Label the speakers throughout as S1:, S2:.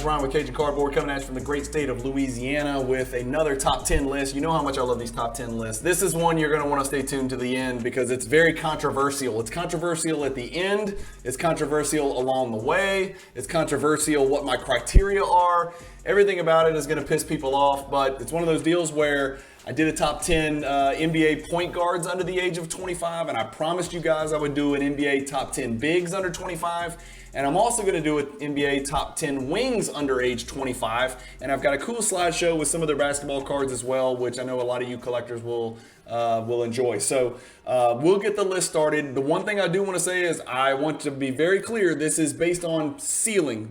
S1: guys, Brian with Cajun Cardboard coming at you from the great state of Louisiana with another top 10 list. You know how much I love these top 10 lists. This is one you're going to want to stay tuned to the end because it's very controversial. It's controversial at the end. It's controversial along the way. It's controversial what my criteria are. Everything about it is going to piss people off, but it's one of those deals where I did a top 10 NBA point guards under the age of 25, and I promised you guys I would do an NBA top 10 bigs under 25. And I'm also going to do an NBA top 10 wings under age 25. And I've got a cool slideshow with some of their basketball cards as well, which I know a lot of you collectors will enjoy. So we'll get the list started. The one thing I do want to say is I want to be very clear. This is based on ceiling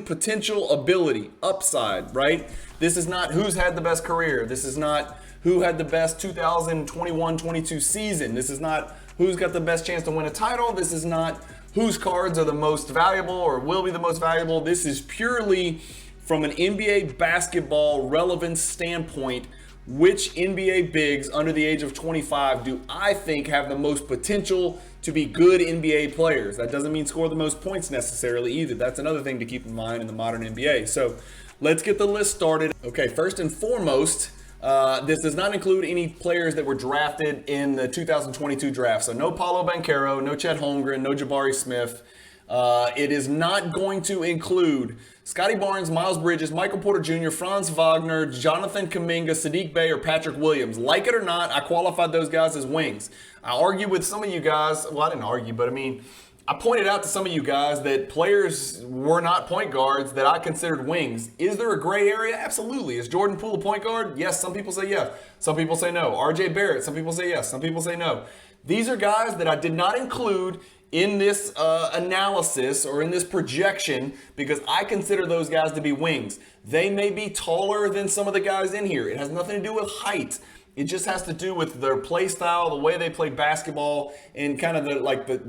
S1: potential, ability, upside, right? This is not who's had the best career. This is not who had the best 2021-22 season. This is not who's got the best chance to win a title. This is not whose cards are the most valuable or will be the most valuable. This is purely from an NBA basketball relevance standpoint. Which NBA bigs under the age of 25 do I think have the most potential to be good NBA players? That doesn't mean score the most points necessarily either. That's another thing to keep in mind in the modern NBA. So let's get the list started. Okay, first and foremost, this does not include any players that were drafted in the 2022 draft. So no Paolo Banchero, no Chet Holmgren, no Jabari Smith. It is not going to include Scotty Barnes, Miles Bridges, Michael Porter Jr., Franz Wagner, Jonathan Kuminga, Sadiq Bey, or Patrick Williams. Like it or not, I qualified those guys as wings. I argued with some of you guys. Well, I didn't argue, but I pointed out to some of you guys that players were not point guards that I considered wings. Is there a gray area? Absolutely. Is Jordan Poole a point guard? Yes, some people say yes. Some people say no. RJ Barrett, some people say yes. Some people say no. These are guys that I did not include in this analysis or in this projection because I consider those guys to be wings. They may be taller than some of the guys in here. It has nothing to do with height. It just has to do with their play style, the way they play basketball, and kind of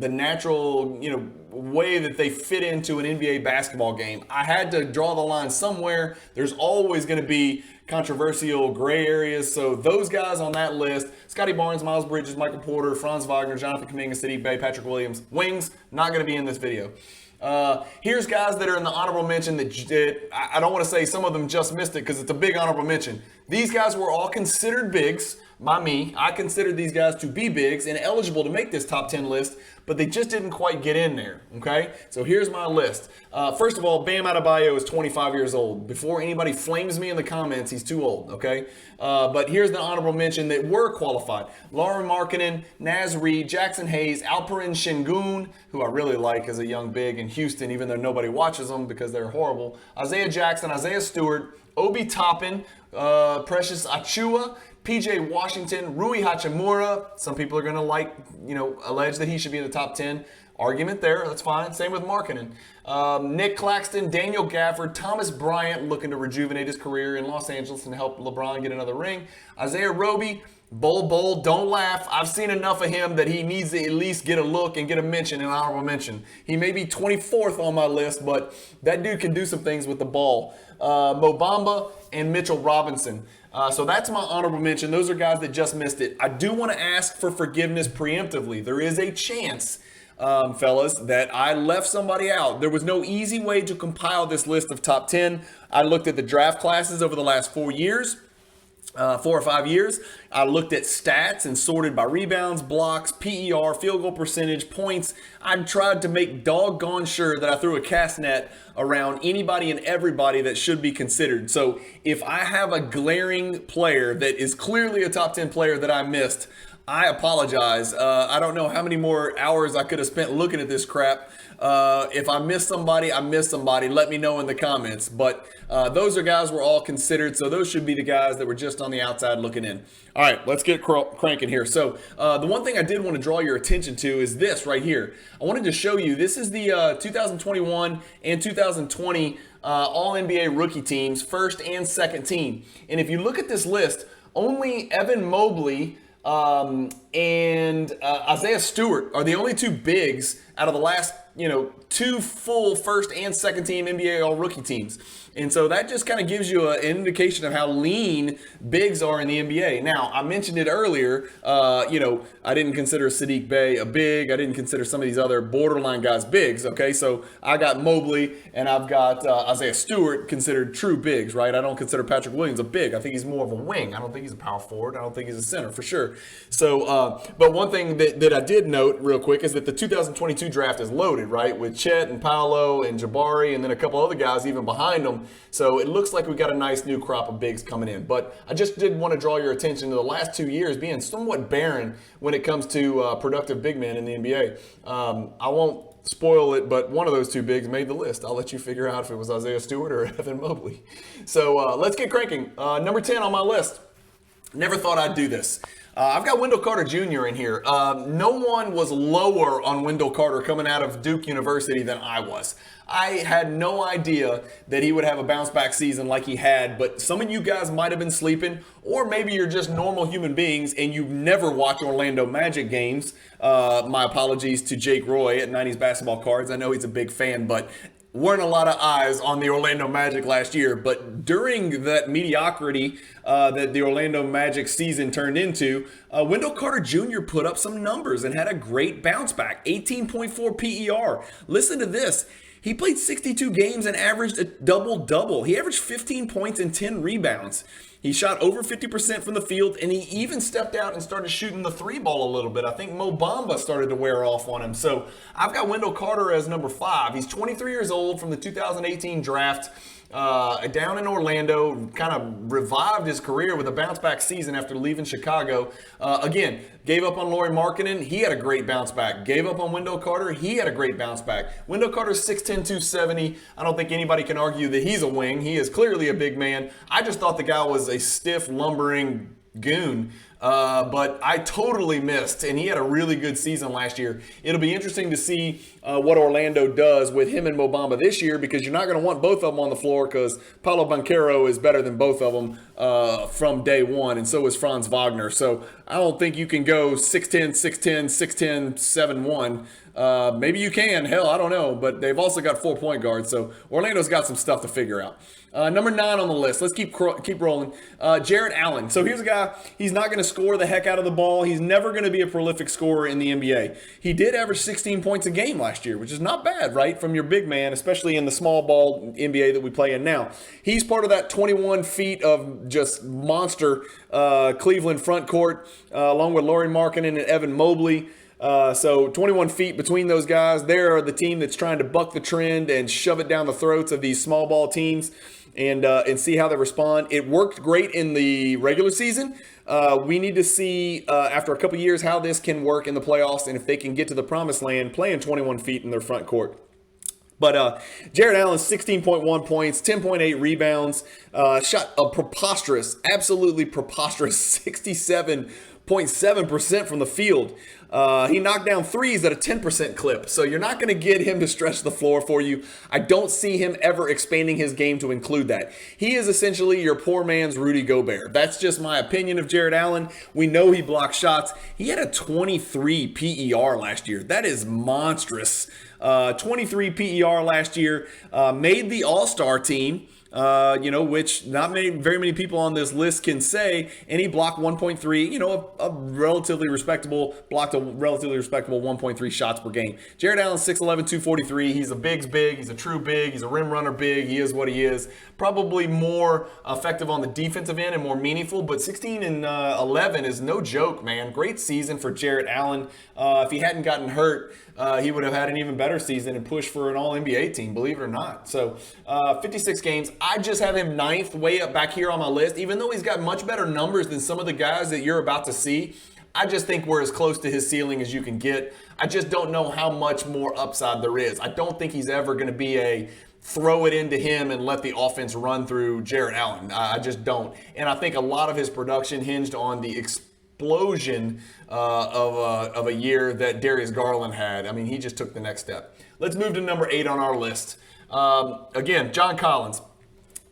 S1: the natural, way that they fit into an NBA basketball game. I had to draw the line somewhere. There's always going to be controversial gray areas. So those guys on that list, Scotty Barnes, Miles Bridges, Michael Porter, Franz Wagner, Jonathan Kuminga, Sadiq Bey, Patrick Williams, wings, not going to be in this video. Here's guys that are in the honorable mention that I don't want to say some of them just missed it because it's a big honorable mention. These guys were all considered bigs by me. I considered these guys to be bigs and eligible to make this top 10 list, but they just didn't quite get in there, okay? So here's my list. First of all, Bam Adebayo is 25 years old. Before anybody flames me in the comments, he's too old, okay? But here's the honorable mention that were qualified. Lauren Markkanen, Naz Reid, Jackson Hayes, Alperen Şengün, who I really like as a young big in Houston, even though nobody watches them because they're horrible. Isaiah Jackson, Isaiah Stewart, Obi Toppin, Precious Achiuwa, PJ Washington, Rui Hachimura. Some people are going to allege that he should be in the top 10. Argument there. That's fine. Same with Markkanen. Nick Claxton, Daniel Gafford, Thomas Bryant looking to rejuvenate his career in Los Angeles and help LeBron get another ring. Isaiah Roby, Bol, don't laugh. I've seen enough of him that he needs to at least get a look and get a mention, an honorable mention. He may be 24th on my list, but that dude can do some things with the ball. Mo Bamba and Mitchell Robinson. So that's my honorable mention. Those are guys that just missed it. I do want to ask for forgiveness preemptively. There is a chance, fellas, that I left somebody out. There was no easy way to compile this list of top 10. I looked at the draft classes over the last 4 or 5 years. I looked at stats and sorted by rebounds, blocks, PER, field goal percentage, points. I tried to make doggone sure that I threw a cast net around anybody and everybody that should be considered. So if I have a glaring player that is clearly a top 10 player that I missed, I apologize. I don't know how many more hours I could have spent looking at this crap. If I missed somebody, I missed somebody. Let me know in the comments. But those are guys we're all considered. So those should be the guys that were just on the outside looking in. All right, let's get cranking here. So the one thing I did want to draw your attention to is this right here. I wanted to show you, this is the 2021 and 2020 All-NBA rookie teams, first and second team. And if you look at this list, only Evan Mobley and Isaiah Stewart are the only two bigs out of the last two full first and second team NBA all-rookie teams. And so that just kind of gives you an indication of how lean bigs are in the NBA. Now, I mentioned it earlier, I didn't consider Sadiq Bey a big. I didn't consider some of these other borderline guys bigs, okay? So I got Mobley and I've got Isaiah Stewart considered true bigs, right? I don't consider Patrick Williams a big. I think he's more of a wing. I don't think he's a power forward. I don't think he's a center for sure. So, but one thing that I did note real quick is that the 2022 draft is loaded, right? With Chet and Paolo and Jabari and then a couple other guys even behind them. So it looks like we got a nice new crop of bigs coming in. But I just did want to draw your attention to the last 2 years being somewhat barren when it comes to productive big men in the NBA. I won't spoil it, but one of those two bigs made the list. I'll let you figure out if it was Isaiah Stewart or Evan Mobley. So let's get cranking. Number 10 on my list. Never thought I'd do this. I've got Wendell Carter Jr. in here. No one was lower on Wendell Carter coming out of Duke University than I was. I had no idea that he would have a bounce-back season like he had, but some of you guys might have been sleeping, or maybe you're just normal human beings and you never watch Orlando Magic games. My apologies to Jake Roy at 90s Basketball Cards. I know he's a big fan, but weren't a lot of eyes on the Orlando Magic last year. But during that mediocrity that the Orlando Magic season turned into, Wendell Carter Jr. put up some numbers and had a great bounce back. 18.4 PER. Listen to this. He played 62 games and averaged a double-double. He averaged 15 points and 10 rebounds. He shot over 50% from the field, and he even stepped out and started shooting the three ball a little bit. I think Mo Bamba started to wear off on him. So I've got Wendell Carter as number 5. He's 23 years old from the 2018 draft. Down in Orlando, kind of revived his career with a bounce-back season after leaving Chicago. Again, gave up on Lauri Markkanen. He had a great bounce back. Gave up on Wendell Carter. He had a great bounce back. Wendell Carter's 6'10", 270. I don't think anybody can argue that he's a wing. He is clearly a big man. I just thought the guy was a stiff, lumbering goon. But I totally missed, and he had a really good season last year. It'll be interesting to see what Orlando does with him and Mo Bamba this year, because you're not going to want both of them on the floor, because Paolo Banchero is better than both of them from day one, and so is Franz Wagner. So I don't think you can go 6'10", 6'10", 6'10", 7'1". Maybe you can. Hell, I don't know. But they've also got 4 point guards, so Orlando's got some stuff to figure out. Number 9 on the list. Let's keep rolling. Jarrett Allen. So here's a guy. He's not going to score the heck out of the ball. He's never going to be a prolific scorer in the NBA. He did average 16 points a game last year, which is not bad, right, from your big man, especially in the small ball NBA that we play in now. He's part of that 21 feet of just monster Cleveland front court, along with Lauri Markkanen and Evan Mobley. So 21 feet between those guys. They're the team that's trying to buck the trend and shove it down the throats of these small ball teams and see how they respond. It worked great in the regular season. We need to see after a couple years how this can work in the playoffs, and if they can get to the promised land playing 21 feet in their front court. But Jarrett Allen, 16.1 points, 10.8 rebounds, shot a preposterous, absolutely preposterous 67.7% from the field. He knocked down threes at a 10% clip, so you're not going to get him to stretch the floor for you. I don't see him ever expanding his game to include that. He is essentially your poor man's Rudy Gobert. That's just my opinion of Jarrett Allen. We know he blocks shots. He had a 23 PER last year. That is monstrous. 23 PER last year, made the All-Star team. Which not very many people on this list can say, and he blocked 1.3, blocked a relatively respectable 1.3 shots per game. Jarrett Allen, 6'11", 243. He's a big's big. He's a true big. He's a rim runner big. He is what he is. Probably more effective on the defensive end and more meaningful, but 16 and 11 is no joke, man. Great season for Jarrett Allen. If he hadn't gotten hurt, he would have had an even better season and pushed for an All-NBA team, believe it or not. So 56 games. I just have him 9th, way up back here on my list. Even though he's got much better numbers than some of the guys that you're about to see, I just think we're as close to his ceiling as you can get. I just don't know how much more upside there is. I don't think he's ever going to be a throw it into him and let the offense run through Jarrett Allen. I just don't. And I think a lot of his production hinged on the explosion of a year that Darius Garland had. I mean, he just took the next step. Let's move to number 8 on our list. Again, John Collins.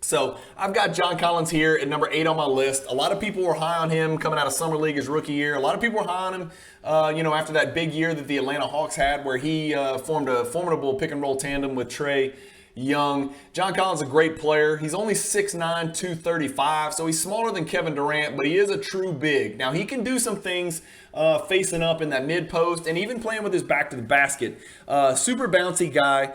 S1: So I've got John Collins here at number 8 on my list. A lot of people were high on him coming out of Summer League his rookie year. A lot of people were high on him, after that big year that the Atlanta Hawks had where he formed a formidable pick-and-roll tandem with Trae Young. John Collins is a great player. He's only 6'9", 235, so he's smaller than Kevin Durant, but he is a true big. Now, he can do some things facing up in that mid-post and even playing with his back to the basket. Super bouncy guy.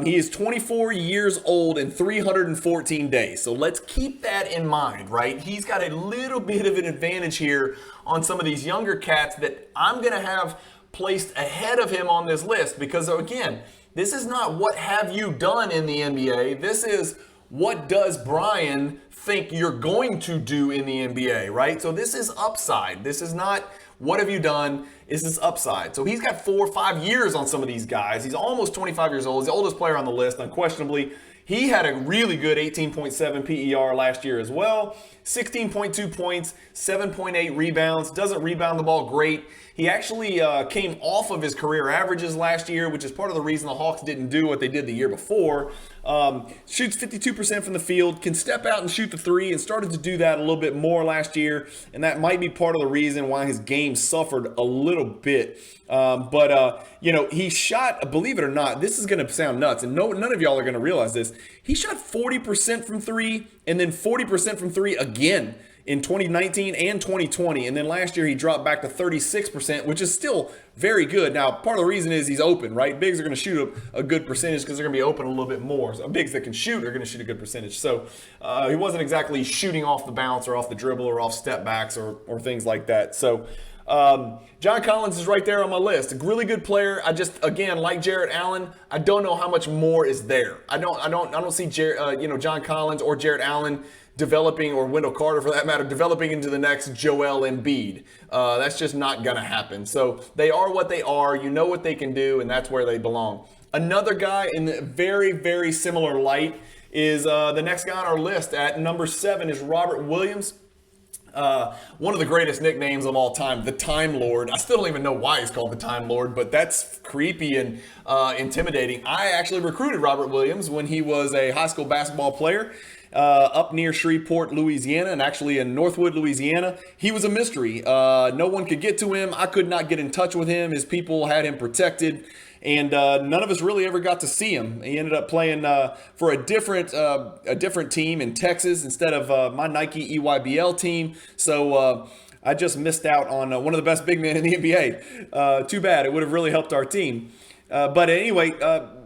S1: He is 24 years old in 314 days. So let's keep that in mind, right? He's got a little bit of an advantage here on some of these younger cats that I'm going to have placed ahead of him on this list because, again, this is not what have you done in the NBA. This is what does Brian think you're going to do in the NBA, right? So this is upside. This is not what have you done. This is upside. So he's got 4 or 5 years on some of these guys. He's almost 25 years old. He's the oldest player on the list, unquestionably. He had a really good 18.7 PER last year as well. 16.2 points, 7.8 rebounds. Doesn't rebound the ball great. He actually came off of his career averages last year, which is part of the reason the Hawks didn't do what they did the year before. Shoots 52% from the field, can step out and shoot the three, and started to do that a little bit more last year. And that might be part of the reason why his game suffered a little bit. He shot, believe it or not, this is going to sound nuts, and none of y'all are going to realize this. He shot 40% from three and then 40% from three again in 2019 and 2020. And then last year he dropped back to 36%, which is still very good. Now, part of the reason is he's open, right? Bigs are going to shoot a good percentage because they're going to be open a little bit more. So bigs that can shoot are going to shoot a good percentage. So he wasn't exactly shooting off the bounce or off the dribble or off step backs or things like that. So John Collins is right there on my list. A really good player. I just, again, like Jarrett Allen, I don't know how much more is there. I don't see John Collins or Jarrett Allen developing, or Wendell Carter for that matter, developing into the next Joel Embiid. That's just not going to happen. So they are what they are. You know what they can do, and that's where they belong. Another guy in the very, very similar light is the next guy on our list at number 7 is Robert Williams. One of the greatest nicknames of all time, the Time Lord. I still don't even know why he's called the Time Lord, but that's creepy and intimidating. I actually recruited Robert Williams when he was a high school basketball player up near Shreveport, Louisiana, and actually in Northwood, Louisiana. He was a mystery. No one could get to him. I could not get in touch with him. His people had him protected. And none of us really ever got to see him. He ended up playing for a different team in Texas instead of my Nike EYBL team. So I just missed out on one of the best big men in the NBA. Too bad. It would have really helped our team. But anyway,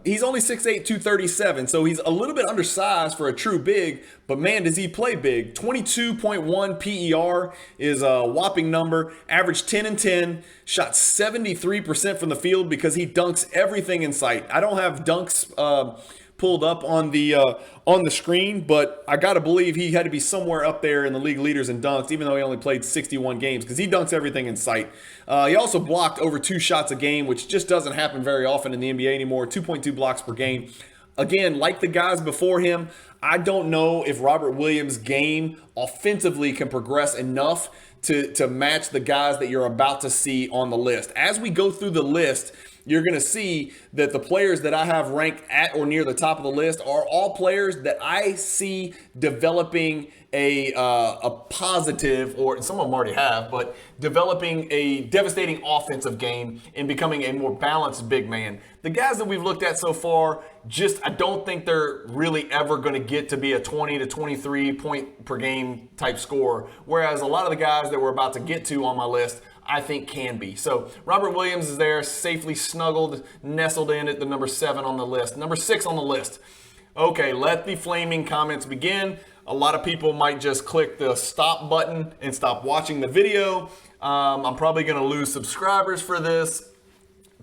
S1: he's only 6'8", 237, so he's a little bit undersized for a true big, but man, does he play big. 22.1 PER is a whopping number, averaged 10 and 10, shot 73% from the field because he dunks everything in sight. I don't have dunks pulled up on the screen, but I got to believe he had to be somewhere up there in the league leaders in dunks, even though he only played 61 games, because he dunks everything in sight. He also blocked over 2 shots a game, which just doesn't happen very often in the NBA anymore. 2.2 blocks per game. Again, like the guys before him, I don't know if Robert Williams' game offensively can progress enough to match the guys that you're about to see on the list. As we go through the list, you're going to see that the players that I have ranked at or near the top of the list are all players that I see developing a positive, or some of them already have, but developing a devastating offensive game and becoming a more balanced big man. The guys that we've looked at so far, I don't think they're really ever going to get to be a 20 to 23 point per game type scorer, whereas a lot of the guys that we're about to get to on my list, I think can be. So Robert Williams is there, safely snuggled, nestled in at the number 7 on the list. Number 6 on the list. Okay, let the flaming comments begin. A lot of people might just click the stop button and stop watching the video. I'm probably going to lose subscribers for this.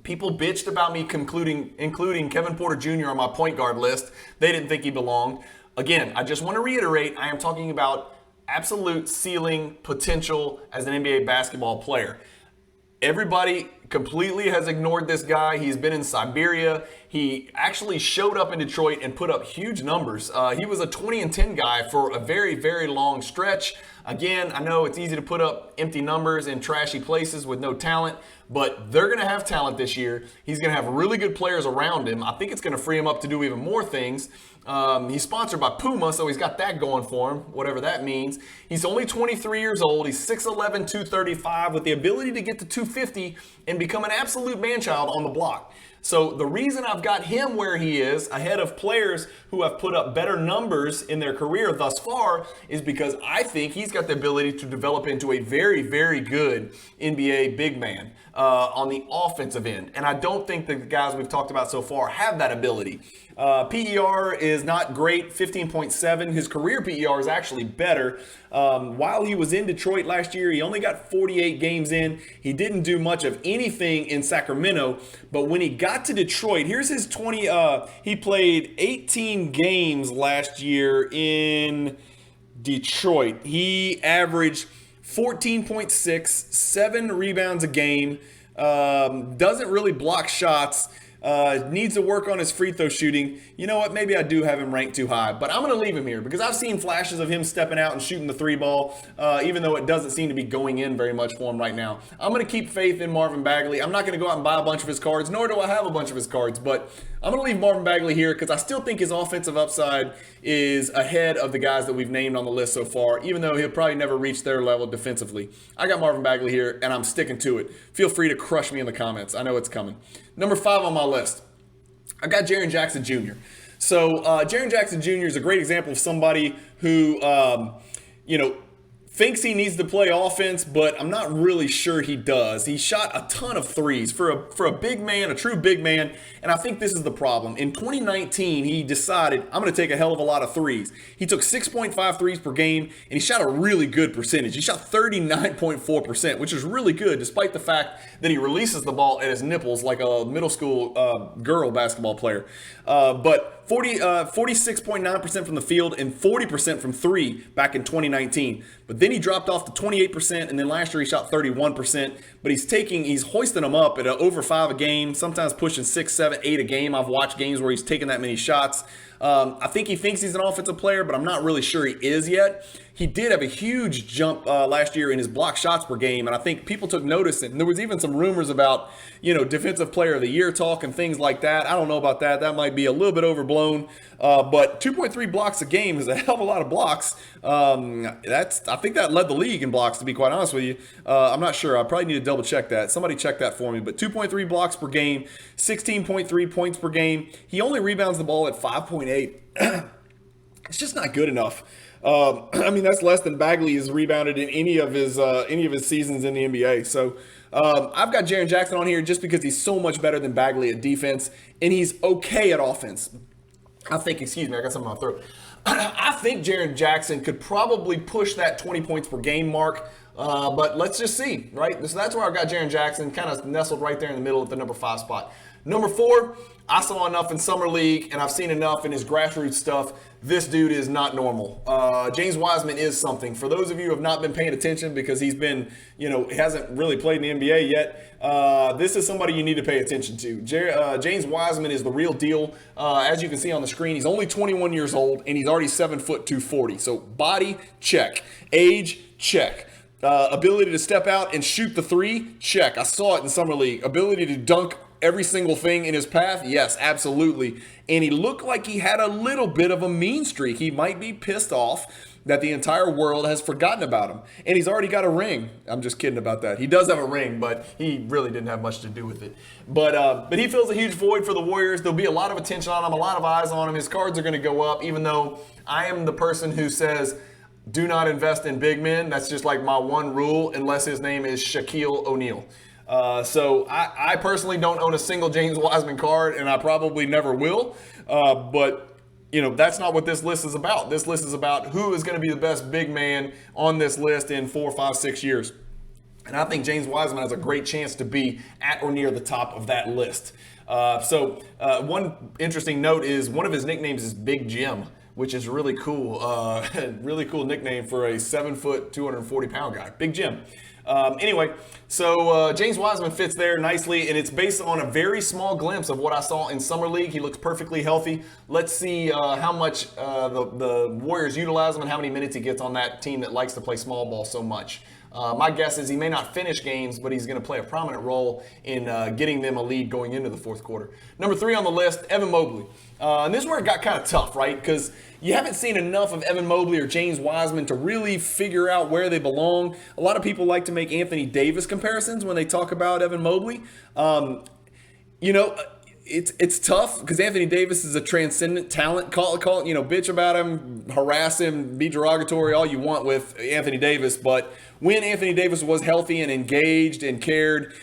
S1: People bitched about me including Kevin Porter Jr. on my point guard list. They didn't think he belonged. Again, I just want to reiterate, I am talking about absolute ceiling potential as an NBA basketball player. Everybody completely has ignored this guy. He's been in Siberia. He actually showed up in Detroit and put up huge numbers. He was a 20-10 guy for a very, very long stretch. Again, I know it's easy to put up empty numbers in trashy places with no talent, but they're going to have talent this year. He's going to have really good players around him. I think it's going to free him up to do even more things. He's sponsored by Puma, so he's got that going for him, whatever that means. He's only 23 years old. He's 6'11", 235, with the ability to get to 250 and become an absolute man-child on the block. So the reason I've got him where he is, ahead of players who have put up better numbers in their career thus far, is because I think he's got the ability to develop into a very, very good NBA big man on the offensive end. And I don't think the guys we've talked about so far have that ability. PER is not great, 15.7. His career PER is actually better. While he was in Detroit last year, he only got 48 games in. He didn't do much of anything in Sacramento, but when he got to Detroit, here's his 20. He played 18 games last year in Detroit. He averaged 14.6, 7 rebounds a game, doesn't really block shots. Needs to work on his free throw shooting. You know what? Maybe I do have him ranked too high, but I'm going to leave him here because I've seen flashes of him stepping out and shooting the three ball, even though it doesn't seem to be going in very much for him right now. I'm going to keep faith in Marvin Bagley. I'm not going to go out and buy a bunch of his cards, nor do I have a bunch of his cards, but I'm going to leave Marvin Bagley here because I still think his offensive upside is ahead of the guys that we've named on the list so far, even though he'll probably never reach their level defensively. I got Marvin Bagley here, and I'm sticking to it. Feel free to crush me in the comments. I know it's coming. Number 5 on my list, I got Jaren Jackson Jr. So Jaren Jackson Jr. is a great example of somebody who, thinks he needs to play offense, but I'm not really sure he does. He shot a ton of threes for a big man, a true big man, and I think this is the problem. In 2019, he decided, I'm going to take a hell of a lot of threes. He took 6.5 threes per game, and he shot a really good percentage. He shot 39.4%, which is really good, despite the fact that he releases the ball at his nipples like a middle school girl basketball player. But 46.9% from the field and 40% from three back in 2019. But then he dropped off to 28%, and then last year he shot 31%. But he's hoisting them up at over 5 a game, sometimes pushing 6, 7, 8 a game. I've watched games where he's taking that many shots. I think he thinks he's an offensive player, but I'm not really sure he is yet. He did have a huge jump last year in his block shots per game, and I think people took notice. And there was even some rumors about, defensive player of the year talk and things like that. I don't know about that. That might be a little bit overblown. But 2.3 blocks a game is a hell of a lot of blocks. I think that led the league in blocks, to be quite honest with you. I'm not sure. I probably need to double check that. Somebody check that for me. But 2.3 blocks per game, 16.3 points per game. He only rebounds the ball at 5.8. It's just not good enough. That's less than Bagley has rebounded in any of his seasons in the NBA. So I've got Jaren Jackson on here just because he's so much better than Bagley at defense, and he's okay at offense. I got something in my throat. I think Jaren Jackson could probably push that 20 points per game mark, but let's just see, right? So that's where I got Jaren Jackson, kind of nestled right there in the middle at the number 5 spot. Number 4, I saw enough in Summer League, and I've seen enough in his grassroots stuff. This dude is not normal. James Wiseman is something. For those of you who have not been paying attention because he's been, he hasn't really played in the NBA yet, this is somebody you need to pay attention to. James Wiseman is the real deal. As you can see on the screen, he's only 21 years old, and he's already 7 foot 240. So body, check. Age, check. Ability to step out and shoot the three, check. I saw it in Summer League. Ability to dunk every single thing in his path, yes, absolutely. And he looked like he had a little bit of a mean streak. He might be pissed off that the entire world has forgotten about him. And he's already got a ring. I'm just kidding about that. He does have a ring, but he really didn't have much to do with it. But he fills a huge void for the Warriors. There'll be a lot of attention on him, a lot of eyes on him. His cards are going to go up, even though I am the person who says, do not invest in big men. That's just like my one rule, unless his name is Shaquille O'Neal. So I personally don't own a single James Wiseman card, and I probably never will. But that's not what this list is about. This list is about who is going to be the best big man on this list in 4, 5, 6 years. And I think James Wiseman has a great chance to be at or near the top of that list. One interesting note is one of his nicknames is Big Jim, which is really cool. Really cool nickname for a 7 foot, 240 pound guy. Big Jim. Anyway, so James Wiseman fits there nicely, and it's based on a very small glimpse of what I saw in Summer League. He looks perfectly healthy. Let's see how much the Warriors utilize him and how many minutes he gets on that team that likes to play small ball so much. My guess is he may not finish games, but he's going to play a prominent role in getting them a lead going into the fourth quarter. Number 3 on the list, Evan Mobley. And this is where it got kind of tough, right? Because you haven't seen enough of Evan Mobley or James Wiseman to really figure out where they belong. A lot of people like to make Anthony Davis comparisons when they talk about Evan Mobley. It's tough because Anthony Davis is a transcendent talent. Call it, bitch about him, harass him, be derogatory, all you want with Anthony Davis. But when Anthony Davis was healthy and engaged and cared,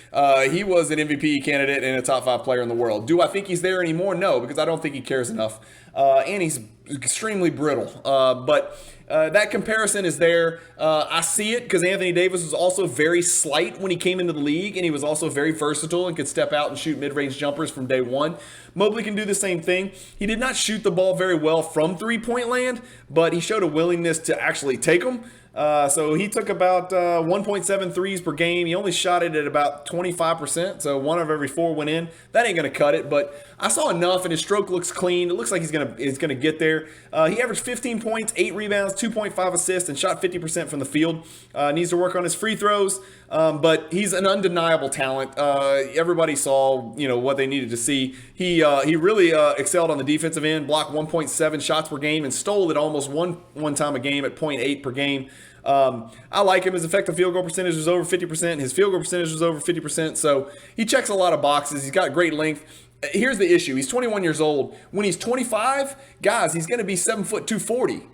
S1: he was an MVP candidate and a top 5 player in the world. Do I think he's there anymore? No, because I don't think he cares enough. And he's extremely brittle. But that comparison is there. I see it because Anthony Davis was also very slight when he came into the league, and he was also very versatile and could step out and shoot mid-range jumpers from day one. Mobley can do the same thing. He did not shoot the ball very well from three-point land, but he showed a willingness to actually take them. So he took about 1.7 threes per game. He only shot it at about 25%, so 1 of every 4 went in. That ain't going to cut it, but I saw enough, and his stroke looks clean. It looks like he's gonna get there. He averaged 15 points, 8 rebounds, 2.5 assists, and shot 50% from the field. Needs to work on his free throws, but he's an undeniable talent. Everybody saw, what they needed to see. He really excelled on the defensive end, blocked 1.7 shots per game, and stole it almost one time a game at 0.8 per game. I like him. His effective field goal percentage was over 50%. His field goal percentage was over 50%. So he checks a lot of boxes. He's got great length. Here's the issue. He's 21 years old. When he's 25, guys, he's going to be 7 foot 240.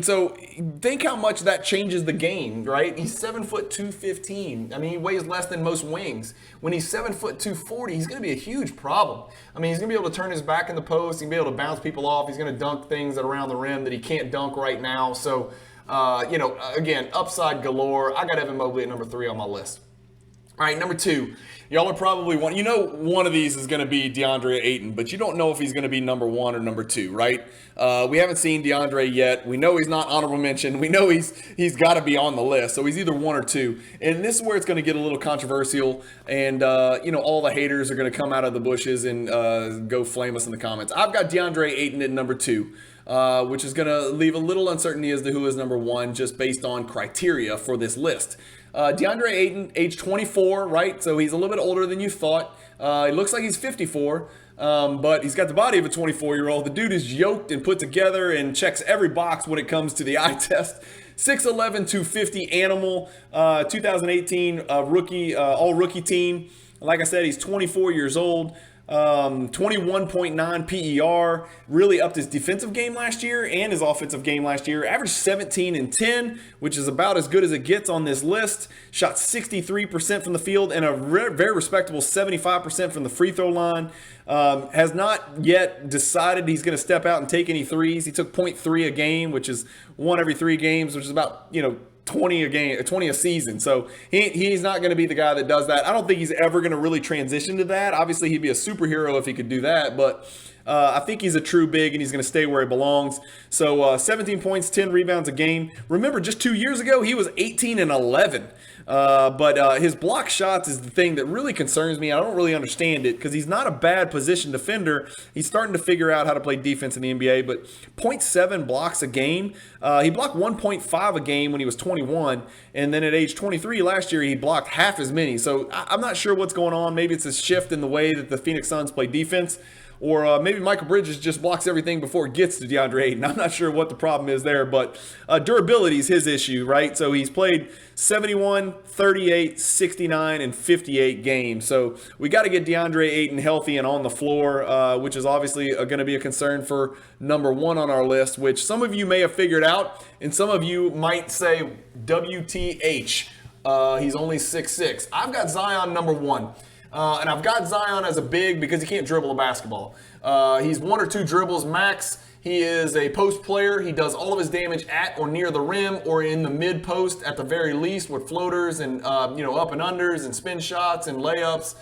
S1: So think how much that changes the game, right? He's 7 foot 215. He weighs less than most wings. When he's 7 foot 240, he's going to be a huge problem. He's going to be able to turn his back in the post. He's going to be able to bounce people off. He's going to dunk things around the rim that he can't dunk right now. So, again, upside galore. I got Evan Mobley at number 3 on my list. All right, number 2. Y'all are probably one of these is going to be Deandre Ayton, but you don't know if he's going to be number 1 or number 2, right? We haven't seen DeAndre yet. We know he's not honorable mention. We know he's got to be on the list, so he's either 1 or 2. And this is where it's going to get a little controversial, and all the haters are going to come out of the bushes and go flame us in the comments. I've got DeAndre Ayton at number 2. Which is going to leave a little uncertainty as to who is number 1 just based on criteria for this list. DeAndre Ayton, age 24, right? So he's a little bit older than you thought. He looks like he's 54, but he's got the body of a 24-year-old. The dude is yoked and put together and checks every box when it comes to the eye test. 6'11", 250 animal, 2018 rookie, all-rookie team. Like I said, he's 24 years old. 21.9 PER, really upped his defensive game last year and his offensive game last year. Averaged 17 and 10, which is about as good as it gets on this list. Shot 63% from the field and a very respectable 75% from the free throw line. Has not yet decided he's going to step out and take any threes. He took 0.3 a game, which is 1 every 3 games, which is about, 20 a game, 20 a season. So he's not going to be the guy that does that. I don't think he's ever going to really transition to that. Obviously, he'd be a superhero if he could do that, but I think he's a true big and he's going to stay where he belongs. So 17 points, 10 rebounds a game. Remember, just 2 years ago, he was 18 and 11. But his block shots is the thing that really concerns me. I don't really understand it because he's not a bad position defender. He's starting to figure out how to play defense in the NBA, but 0.7 blocks a game. He blocked 1.5 a game when he was 21, and then at age 23 last year, he blocked half as many. So I'm not sure what's going on. Maybe it's a shift in the way that the Phoenix Suns play defense. Or maybe Michael Bridges just blocks everything before it gets to DeAndre Ayton. I'm not sure what the problem is there, but durability is his issue, right? So he's played 71, 38, 69, and 58 games. So we got to get DeAndre Ayton healthy and on the floor, which is obviously going to be a concern for number 1 on our list, which some of you may have figured out, and some of you might say, WTH, he's only 6'6". I've got Zion number 1. And I've got Zion as a big because he can't dribble a basketball. He's 1 or 2 dribbles max. He is a post player. He does all of his damage at or near the rim or in the mid post at the very least with floaters and up and unders and spin shots and layups.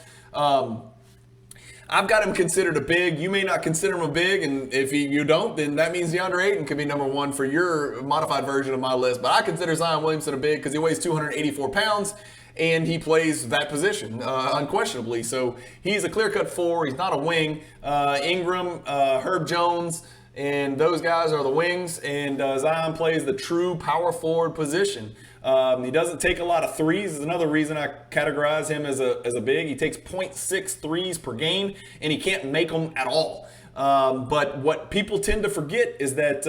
S1: I've got him considered a big. You may not consider him a big, and if you don't, then that means DeAndre Ayton could be number one for your modified version of my list. But I consider Zion Williamson a big because he weighs 284 pounds. And he plays that position, unquestionably. So he's a clear-cut 4. He's not a wing. Ingram, Herb Jones, and those guys are the wings. And Zion plays the true power forward position. He doesn't take a lot of threes. Is another reason I categorize him as a big. He takes 0.6 threes per game, and he can't make them at all. But what people tend to forget is that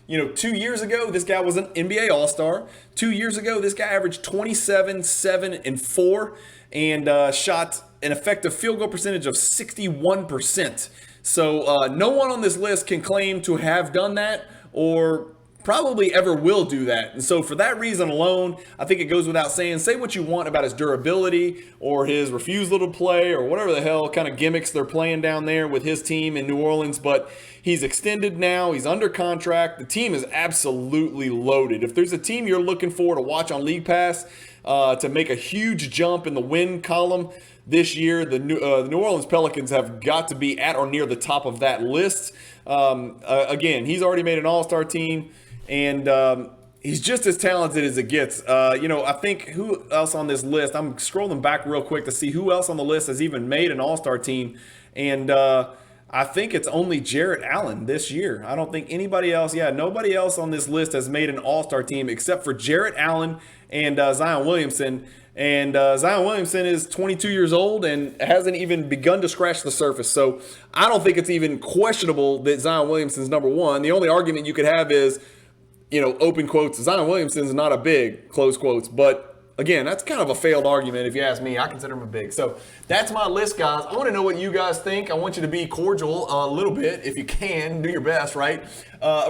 S1: 2 years ago, this guy was an NBA All-Star. 2 years ago, this guy averaged 27, 7, and 4 and shot an effective field goal percentage of 61%. So no one on this list can claim to have done that or probably ever will do that. And so for that reason alone, I think it goes without saying, say what you want about his durability or his refusal to play or whatever the hell kind of gimmicks they're playing down there with his team in New Orleans, but he's extended now. He's under contract. The team is absolutely loaded. If there's a team you're looking for to watch on League Pass to make a huge jump in the win column this year, the New Orleans Pelicans have got to be at or near the top of that list. Again, he's already made an all-star team. And he's just as talented as it gets. I think who else on this list? I'm scrolling back real quick to see who else on the list has even made an all-star team. And I think it's only Jarrett Allen this year. I don't think anybody else. Yeah, nobody else on this list has made an all-star team except for Jarrett Allen and Zion Williamson. And Zion Williamson is 22 years old and hasn't even begun to scratch the surface. So I don't think it's even questionable that Zion Williamson's number one. The only argument you could have is, open quotes, Zion Williamson's not a big, close quotes. But again, that's kind of a failed argument if you ask me. I consider him a big. So that's my list, guys. I want to know what you guys think. I want you to be cordial a little bit if you can. Do your best, right?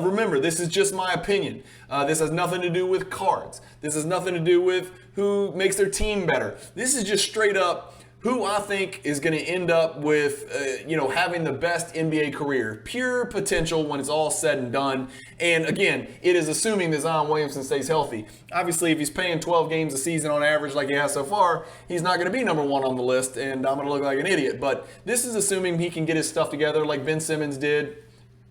S1: Remember, this is just my opinion. This has nothing to do with cards. This has nothing to do with who makes their team better. This is just straight up who I think is going to end up with, having the best NBA career. Pure potential when it's all said and done. And again, it is assuming that Zion Williamson stays healthy. Obviously, if he's playing 12 games a season on average like he has so far, he's not going to be number one on the list, and I'm going to look like an idiot. But this is assuming he can get his stuff together like Ben Simmons did,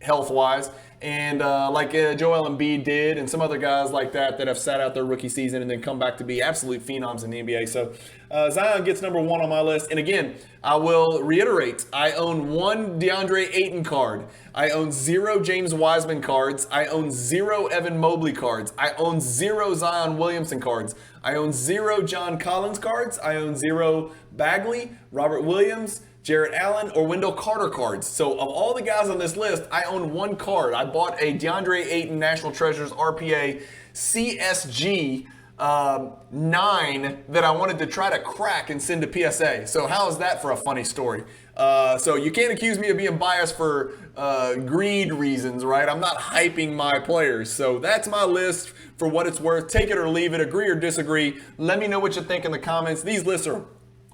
S1: health-wise, and like Joel Embiid did, and some other guys like that have sat out their rookie season and then come back to be absolute phenoms in the NBA. So Zion gets number one on my list. And again, I will reiterate, I own 1 DeAndre Ayton card. I own 0 James Wiseman cards. I own 0 Evan Mobley cards. I own 0 Zion Williamson cards. I own 0 John Collins cards. I own 0 Bagley, Robert Williams, Jarrett Allen, or Wendell Carter cards. So of all the guys on this list, I own 1 card. I bought a DeAndre Ayton National Treasures RPA CSG 9 that I wanted to try to crack and send to PSA. So how is that for a funny story? So you can't accuse me of being biased for greed reasons, right? I'm not hyping my players. So that's my list for what it's worth. Take it or leave it, agree or disagree. Let me know what you think in the comments. These lists are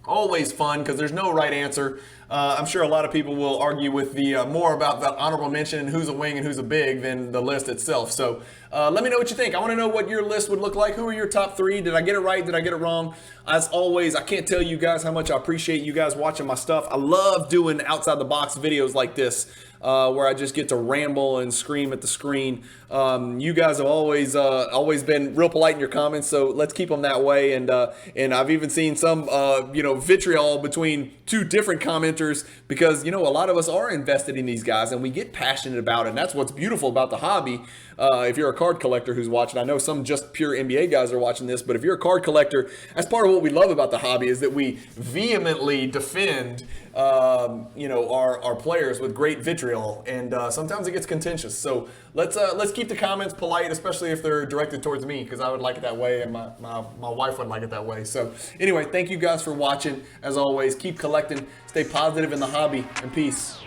S1: always fun because there's no right answer. I'm sure a lot of people will argue with the more about the honorable mention and who's a wing and who's a big than the list itself. So let me know what you think. I want to know what your list would look like. Who are your top 3? Did I get it right? Did I get it wrong? As always, I can't tell you guys how much I appreciate you guys watching my stuff. I love doing outside the box videos like this where I just get to ramble and scream at the screen. You guys have always been real polite in your comments, so let's keep them that way. And I've even seen some vitriol between 2 different commenters because a lot of us are invested in these guys and we get passionate about it. And that's what's beautiful about the hobby. If you're a card collector who's watching, I know some just pure NBA guys are watching this, but if you're a card collector, that's part of what we love about the hobby is that we vehemently defend our players with great vitriol, and sometimes it gets contentious. So let's keep the comments polite, especially if they're directed towards me, because I would like it that way, and my wife would like it that way. So anyway, thank you guys for watching. As always, keep collecting, stay positive in the hobby, and peace.